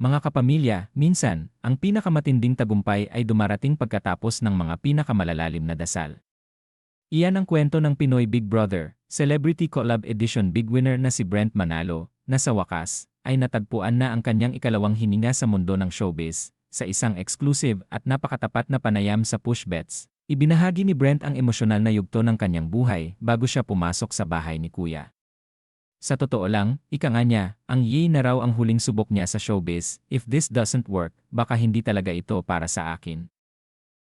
Mga kapamilya, minsan, ang pinakamatinding tagumpay ay dumarating pagkatapos ng mga pinakamalalalim na dasal. Iyan ang kwento ng Pinoy Big Brother, Celebrity Collab Edition Big Winner na si Brent Manalo, na sa wakas, ay natagpuan na ang kanyang ikalawang hininga sa mundo ng showbiz, sa isang exclusive at napakatapat na panayam sa Push Bets. Ibinahagi ni Brent ang emosyonal na yugto ng kanyang buhay bago siya pumasok sa bahay ni Kuya. Sa totoo lang, ika nga niya, ang Yee na raw ang huling subok niya sa showbiz. If this doesn't work, baka hindi talaga ito para sa akin.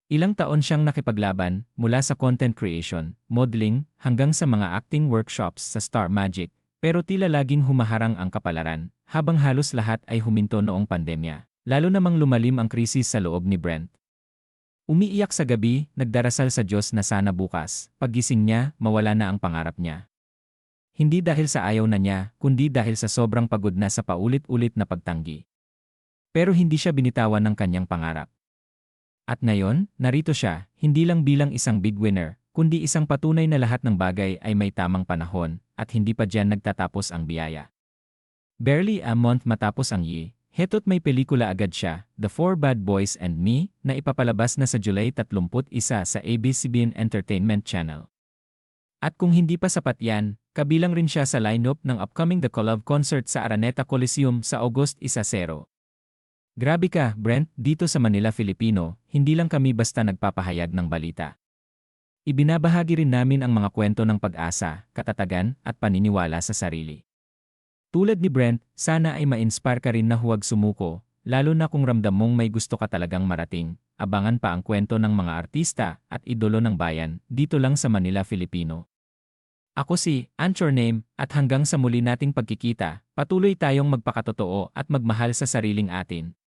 Ilang taon siyang nakipaglaban, mula sa content creation, modeling, hanggang sa mga acting workshops sa Star Magic, pero tila laging humaharang ang kapalaran, habang halos lahat ay huminto noong pandemya, lalo namang lumalim ang krisis sa loob ni Brent. Umiiyak sa gabi, nagdarasal sa Diyos na sana bukas, paggising niya, mawala na ang pangarap niya. Hindi dahil sa ayaw na niya, kundi dahil sa sobrang pagod na sa paulit-ulit na pagtanggi. Pero hindi siya binitawan ng kanyang pangarap. At ngayon, narito siya, hindi lang bilang isang big winner, kundi isang patunay na lahat ng bagay ay may tamang panahon, at hindi pa diyan nagtatapos ang biyaya. Barely a month matapos ang Yee, heto't may pelikula agad siya, The Four Bad Boys and Me, na ipapalabas na sa July 31 sa ABS-CBN Entertainment Channel. At kung hindi pa sapat yan, kabilang rin siya sa lineup ng upcoming The Collab concert sa Araneta Coliseum sa August 10. Grabe ka, Brent, dito sa Manila, Filipino, hindi lang kami basta nagpapahayag ng balita. Ibinabahagi rin namin ang mga kwento ng pag-asa, katatagan, at paniniwala sa sarili. Tulad ni Brent, sana ay ma-inspire ka rin na huwag sumuko, lalo na kung ramdam mong may gusto ka talagang marating. Abangan pa ang kwento ng mga artista at idolo ng bayan, dito lang sa Manila, Filipino. Ako si Anchor Name, at hanggang sa muli nating pagkikita, patuloy tayong magpakatotoo at magmahal sa sariling atin.